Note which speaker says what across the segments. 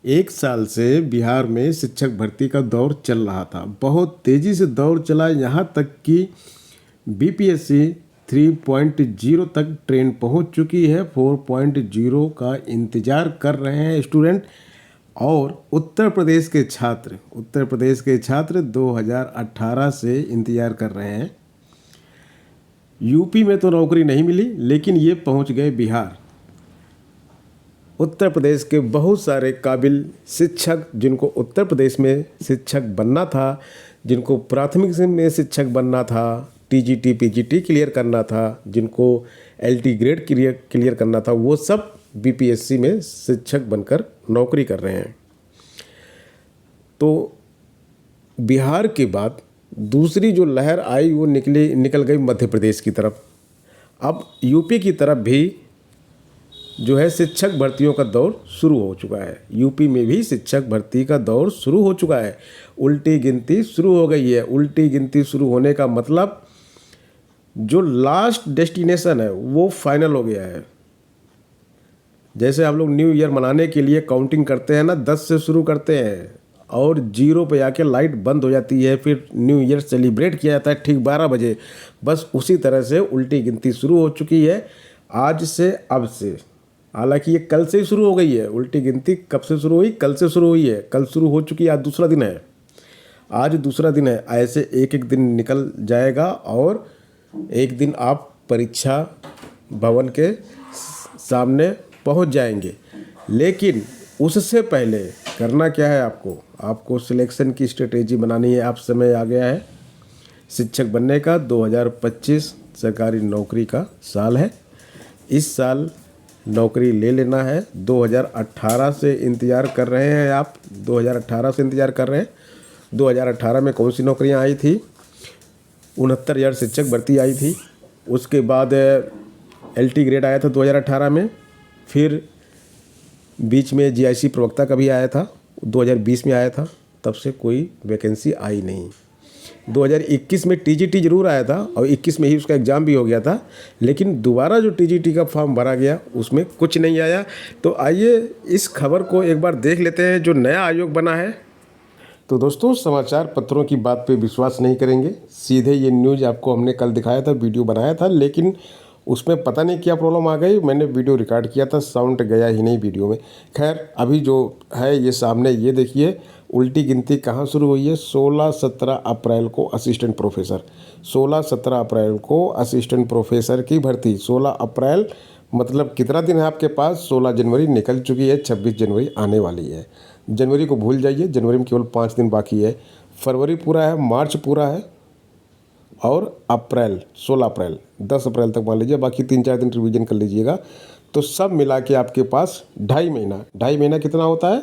Speaker 1: एक साल से बिहार में शिक्षक भर्ती का दौर चल रहा था। बहुत तेज़ी से दौर चला, यहाँ तक कि बीपीएससी 3.0 तक ट्रेन पहुँच चुकी है। 4.0 का इंतज़ार कर रहे हैं स्टूडेंट। और उत्तर प्रदेश के छात्र 2018 से इंतज़ार कर रहे हैं। यूपी में तो नौकरी नहीं मिली, लेकिन ये पहुंच गए बिहार। उत्तर प्रदेश के बहुत सारे काबिल शिक्षक, जिनको उत्तर प्रदेश में शिक्षक बनना था, जिनको प्राथमिक में शिक्षक बनना था, टीजीटी पीजीटी क्लियर करना था, जिनको एलटी ग्रेड क्लियर करना था, वो सब बीपीएससी में शिक्षक बनकर नौकरी कर रहे हैं। तो बिहार के बाद दूसरी जो लहर आई वो निकल गई मध्य प्रदेश की तरफ। अब यूपी की तरफ भी जो है शिक्षक भर्तियों का दौर शुरू हो चुका है। यूपी में भी शिक्षक भर्ती का दौर शुरू हो चुका है। उल्टी गिनती शुरू हो गई है। उल्टी गिनती शुरू होने का मतलब जो लास्ट डेस्टिनेशन है वो फाइनल हो गया है। जैसे आप लोग न्यू ईयर मनाने के लिए काउंटिंग करते हैं ना, 10 से शुरू करते हैं और 0 पे आके लाइट बंद हो जाती है, फिर न्यू ईयर सेलिब्रेट किया जाता है ठीक 12 बजे। बस उसी तरह से उल्टी गिनती शुरू हो चुकी है आज से, अब से। हालांकि ये कल से ही शुरू हो गई है। उल्टी गिनती कब से शुरू हुई? कल से शुरू हुई है। कल शुरू हो चुकी है, आज दूसरा दिन है। आज दूसरा दिन है। ऐसे एक एक दिन निकल जाएगा और एक दिन आप परीक्षा भवन के सामने पहुंच जाएंगे। लेकिन उससे पहले करना क्या है? आपको सिलेक्शन की स्ट्रेटेजी बनानी है। आप समय आ गया है शिक्षक बनने का। 2025 सरकारी नौकरी का साल है। इस साल नौकरी ले लेना है। 2018 से इंतज़ार कर रहे हैं आप। 2018 से इंतज़ार कर रहे हैं। 2018 में कौन सी नौकरियां आई थी? 69,000 शिक्षक भर्ती आई थी। उसके बाद एलटी ग्रेड आया था 2018 में। फिर बीच में जीआईसी प्रवक्ता का भी आया था, 2020 में आया था। तब से कोई वैकेंसी आई नहीं। 2021 में टीजीटी जरूर आया था और 21 में ही उसका एग्ज़ाम भी हो गया था, लेकिन दोबारा जो टीजीटी का फॉर्म भरा गया उसमें कुछ नहीं आया। तो आइए इस खबर को एक बार देख लेते हैं जो नया आयोग बना है। तो दोस्तों, समाचार पत्रों की बात पे विश्वास नहीं करेंगे। सीधे ये न्यूज़ आपको हमने कल दिखाया था, वीडियो बनाया था, लेकिन उसमें पता नहीं क्या प्रॉब्लम आ गई। मैंने वीडियो रिकॉर्ड किया था, साउंड गया ही नहीं वीडियो में। खैर, अभी जो है ये सामने, ये देखिए उल्टी गिनती कहाँ शुरू हुई है। 16-17 अप्रैल को असिस्टेंट प्रोफेसर, 16-17 अप्रैल को असिस्टेंट प्रोफेसर की भर्ती। 16 अप्रैल मतलब कितना दिन है आपके पास? 16 जनवरी निकल चुकी है, 26 जनवरी आने वाली है। जनवरी को भूल जाइए, जनवरी में केवल 5 दिन बाकी है। फरवरी पूरा है, मार्च पूरा है और अप्रैल 16 अप्रैल 10 अप्रैल तक मान लीजिए। बाकी 3-4 दिन रिवीजन कर लीजिएगा। तो सब मिला के आपके पास 2.5 महीना कितना होता है?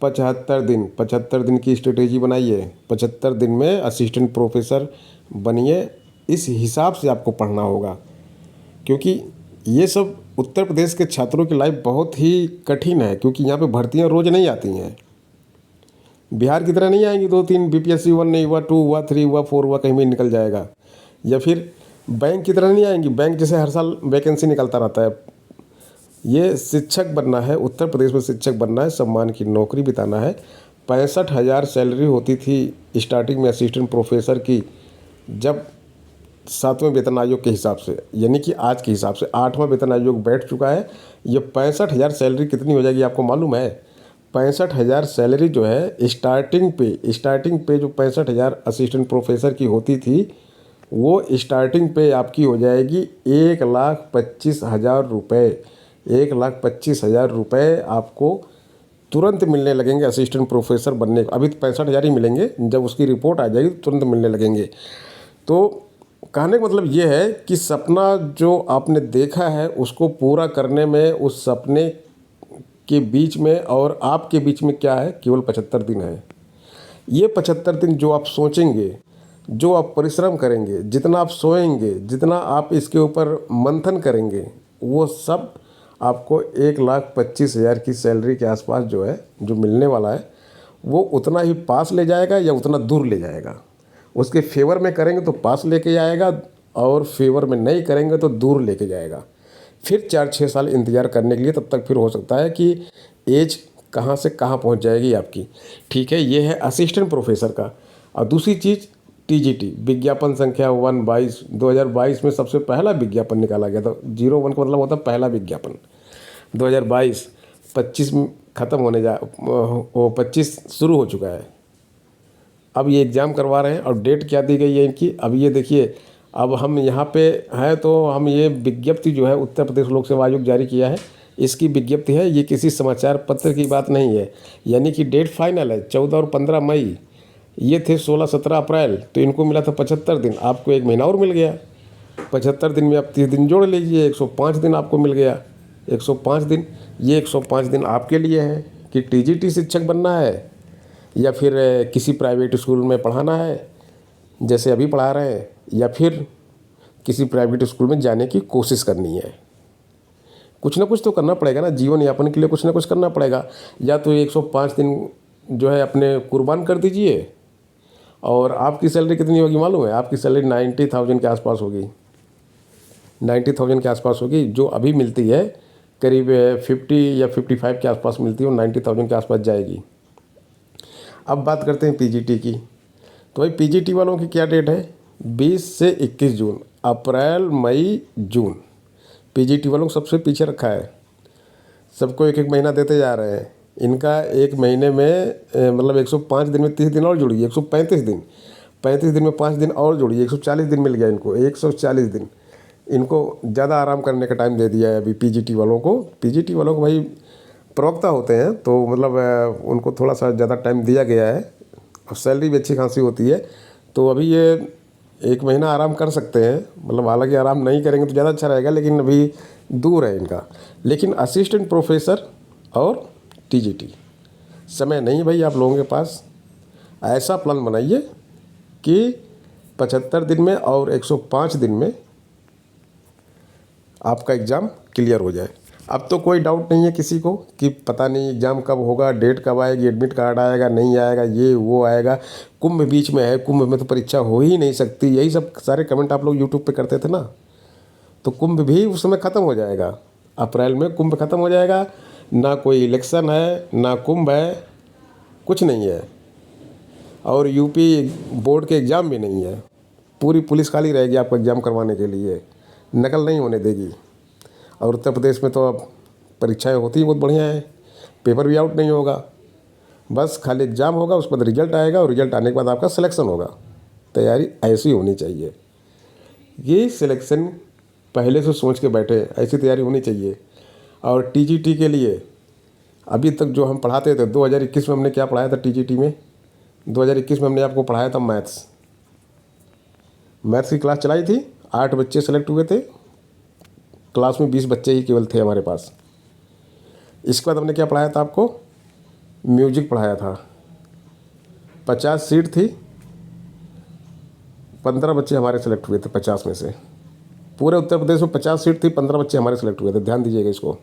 Speaker 1: 75 दिन। 75 दिन की स्ट्रेटेजी बनाइए। 75 दिन में असिस्टेंट प्रोफेसर बनिए। इस हिसाब से आपको पढ़ना होगा, क्योंकि ये सब उत्तर प्रदेश के छात्रों की लाइफ बहुत ही कठिन है, क्योंकि यहाँ पे भर्तियाँ रोज़ नहीं आती हैं। बिहार की तरह नहीं आएंगी 2-3। बीपीएससी 1 नहीं हुआ, 2 हुआ, 3 हुआ, 4 हुआ, कहीं भी निकल जाएगा। या फिर बैंक की तरह नहीं आएंगी। बैंक जैसे हर साल वैकेंसी निकलता रहता है। ये शिक्षक बनना है, उत्तर प्रदेश में शिक्षक बनना है, सम्मान की नौकरी बिताना है। 65,000 सैलरी होती थी स्टार्टिंग में असिस्टेंट प्रोफेसर की, जब 7वें वेतन आयोग के हिसाब से, यानी कि आज के हिसाब से 8वां वेतन आयोग बैठ चुका है। ये 65,000 सैलरी कितनी हो जाएगी आपको मालूम है? 65,000 सैलरी जो है स्टार्टिंग पे जो 65,000 असिस्टेंट प्रोफेसर की होती थी, वो स्टार्टिंग पे आपकी हो जाएगी 1,25,000 रुपये। 1,25,000 रुपये आपको तुरंत मिलने लगेंगे असिस्टेंट प्रोफेसर बनने को। अभी तो 65,000 ही मिलेंगे, जब उसकी रिपोर्ट आ जाएगी तो तुरंत मिलने लगेंगे। तो कहने का मतलब ये है कि सपना जो आपने देखा है उसको पूरा करने में, उस सपने के बीच में और आपके बीच में क्या है? केवल 75 दिन है। ये 75 दिन जो आप सोचेंगे, जो आप परिश्रम करेंगे, जितना आप सोएंगे, जितना आप इसके ऊपर मंथन करेंगे, वो सब आपको 1,25,000 की सैलरी के आसपास जो है, जो मिलने वाला है, वो उतना ही पास ले जाएगा या उतना दूर ले जाएगा। उसके फेवर में करेंगे तो पास लेके जाएगा, और फेवर में नहीं करेंगे तो दूर लेके जाएगा। फिर 4-6 साल इंतज़ार करने के लिए, तब तक फिर हो सकता है कि एज कहाँ से कहाँ पहुंच जाएगी आपकी। ठीक है, ये है असिस्टेंट प्रोफेसर का। और दूसरी चीज़ टीजीटी विज्ञापन संख्या 1/22 2022 में सबसे पहला विज्ञापन निकाला गया था। 01 का मतलब होता है पहला विज्ञापन। 2022 25 ख़त्म होने जा वो 25 शुरू हो चुका है। अब ये एग्ज़ाम करवा रहे हैं और डेट क्या दी गई है इनकी। अब ये देखिए, अब हम यहाँ पे हैं तो हम ये विज्ञप्ति जो है उत्तर प्रदेश लोक सेवा आयोग जारी किया है, इसकी विज्ञप्ति है, ये किसी समाचार पत्र की बात नहीं है। यानी कि डेट फाइनल है 14 और 15 मई, ये थे 16-17 अप्रैल, तो इनको मिला था 75 दिन, आपको 1 महीना और मिल गया। 75 दिन में आप 30 दिन जोड़ लीजिए, 105 दिन आपको मिल गया। 105 दिन, ये 105 दिन आपके लिए है कि टीजीटी शिक्षक बनना है या फिर किसी प्राइवेट स्कूल में पढ़ाना है जैसे अभी पढ़ा रहे हैं, या फिर किसी प्राइवेट स्कूल में जाने की कोशिश करनी है। कुछ ना कुछ तो करना पड़ेगा ना, जीवन यापन के लिए कुछ ना कुछ करना पड़ेगा। या तो 105 दिन जो है अपने कुर्बान कर दीजिए। और आपकी सैलरी कितनी होगी मालूम है? आपकी सैलरी 90,000 के आसपास होगी। 90,000 के आसपास होगी, जो अभी मिलती है करीब 50 या 55 के आसपास मिलती है, और 90,000 के आसपास जाएगी। अब बात करते हैं पीजीटी की। तो भाई पीजीटी वालों की क्या डेट है? 20 से 21 जून, अप्रैल मई जून। पीजीटी वालों को सबसे पीछे रखा है, सबको 1-1 महीना देते जा रहे हैं। इनका 1 महीने में मतलब 105 दिन में 30 दिन और जुड़िए, 135 दिन, 35 दिन में 5 दिन और जुड़िए, 140 दिन मिल गया इनको। 140 दिन इनको ज़्यादा आराम करने का टाइम दे दिया है अभी पीजीटी वालों को। पीजीटी वालों को भाई प्रवक्ता होते हैं तो मतलब उनको थोड़ा सा ज़्यादा टाइम दिया गया है, और सैलरी भी अच्छी खासी होती है। तो अभी ये 1 महीना आराम कर सकते हैं, मतलब हालांकि आराम नहीं करेंगे तो ज़्यादा अच्छा रहेगा, लेकिन अभी दूर है इनका। लेकिन असिस्टेंट प्रोफेसर और टीजीटी समय नहीं भाई आप लोगों के पास। ऐसा प्लान बनाइए कि 75 दिन में और 105 दिन में आपका एग्ज़ाम क्लियर हो जाए। अब तो कोई डाउट नहीं है किसी को कि पता नहीं एग्ज़ाम कब होगा, डेट कब आएगी, एडमिट कार्ड आएगा नहीं आएगा, ये वो आएगा। कुंभ बीच में है, कुंभ में तो परीक्षा हो ही नहीं सकती, यही सब सारे कमेंट आप लोग यूट्यूब पे करते थे ना। तो कुंभ भी उस समय ख़त्म हो जाएगा, अप्रैल में कुंभ ख़त्म हो जाएगा। ना कोई इलेक्शन है, ना कुंभ है, कुछ नहीं है। और यूपी बोर्ड के एग्ज़ाम भी नहीं है, पूरी पुलिस खाली रहेगी आपको एग्ज़ाम करवाने के लिए, नकल नहीं होने देगी। और उत्तर प्रदेश में तो अब परीक्षाएं होती ही बहुत बढ़िया है, पेपर भी आउट नहीं होगा, बस खाली एग्ज़ाम होगा, उसके बाद रिजल्ट आएगा, और रिजल्ट आने के बाद आपका सिलेक्शन होगा। तैयारी ऐसी होनी चाहिए, ये सिलेक्शन पहले से सोच के बैठे, ऐसी तैयारी होनी चाहिए। और टीजीटी के लिए अभी तक जो हम पढ़ाते थे, 2021 में हमने क्या पढ़ाया था टीजीटी में? 2021 में हमने आपको पढ़ाया था मैथ्स की क्लास चलाई थी। 8 बच्चे सेलेक्ट हुए थे, क्लास में 20 बच्चे ही केवल थे हमारे पास। इसके बाद हमने क्या पढ़ाया था आपको? म्यूजिक पढ़ाया था। 50 सीट थी, 15 बच्चे हमारे सेलेक्ट हुए थे 50 में से। पूरे उत्तर प्रदेश में 50 सीट थी, 15 बच्चे हमारे सेलेक्ट हुए थे, ध्यान दीजिएगा इसको।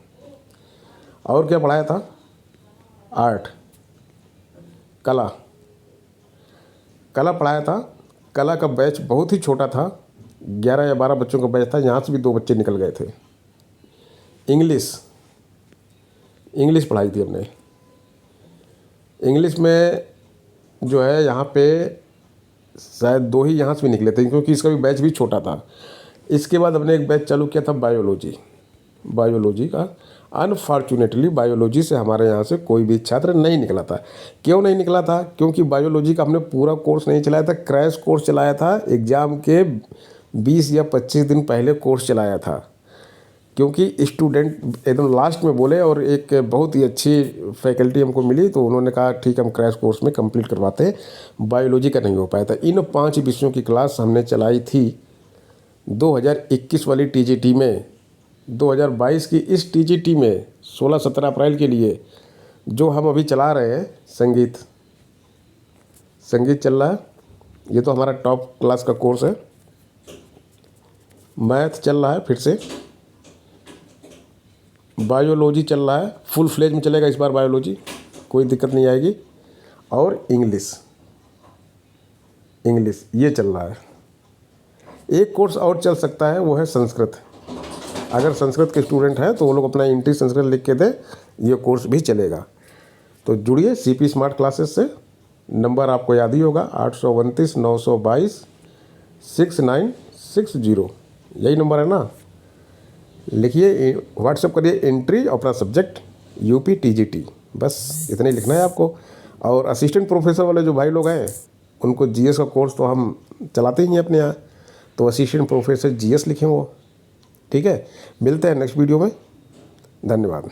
Speaker 1: और क्या पढ़ाया था? आर्ट, कला पढ़ाया था। कला का बैच बहुत ही छोटा था, 11 या 12 बच्चों का बैच था, यहाँ से भी 2 बच्चे निकल गए थे। इंग्लिश पढ़ाई थी हमने। इंग्लिश में जो है यहाँ पे शायद 2 ही यहाँ से भी निकले थे, क्योंकि इसका भी बैच भी छोटा था। इसके बाद हमने एक बैच चालू किया था बायोलॉजी का। अनफॉर्चुनेटली बायोलॉजी से हमारे यहाँ से कोई भी छात्र नहीं निकला था। क्यों नहीं निकला था? क्योंकि बायोलॉजी का हमने पूरा कोर्स नहीं चलाया था, क्रैश कोर्स चलाया था। एग्ज़ाम के 20 या 25 दिन पहले कोर्स चलाया था, क्योंकि स्टूडेंट एकदम लास्ट में बोले, और एक बहुत ही अच्छी फैकल्टी हमको मिली, तो उन्होंने कहा ठीक हम क्रैश कोर्स में कंप्लीट करवाते हैं। बायोलॉजी का नहीं हो पाया था। इन 5 विषयों की क्लास हमने चलाई थी 2021 वाली टीजीटी में। 2022 की इस टीजीटी में 16-17 अप्रैल के लिए जो हम अभी चला रहे हैं, संगीत चल रहा है, ये तो हमारा टॉप क्लास का कोर्स है। मैथ चल रहा है, फिर से बायोलॉजी चल रहा है, फुल फ्लेज में चलेगा इस बार बायोलॉजी, कोई दिक्कत नहीं आएगी। और इंग्लिश ये चल रहा है। एक कोर्स और चल सकता है, वो है संस्कृत। अगर संस्कृत के स्टूडेंट हैं तो वो लोग अपना इंट्री संस्कृत लिख के दें, ये कोर्स भी चलेगा। तो जुड़िए CP स्मार्ट क्लासेस से। नंबर आपको याद ही होगा 829-922-6960, यही नंबर है ना। लिखिए, व्हाट्सएप करिए एंट्री अपना सब्जेक्ट UP TGT, बस इतना ही लिखना है आपको। और असिस्टेंट प्रोफेसर वाले जो भाई लोग हैं उनको GS का कोर्स तो हम चलाते ही हैं अपने यहाँ, तो असिस्टेंट प्रोफेसर GS लिखें वो। ठीक है, मिलते हैं नेक्स्ट वीडियो में। धन्यवाद।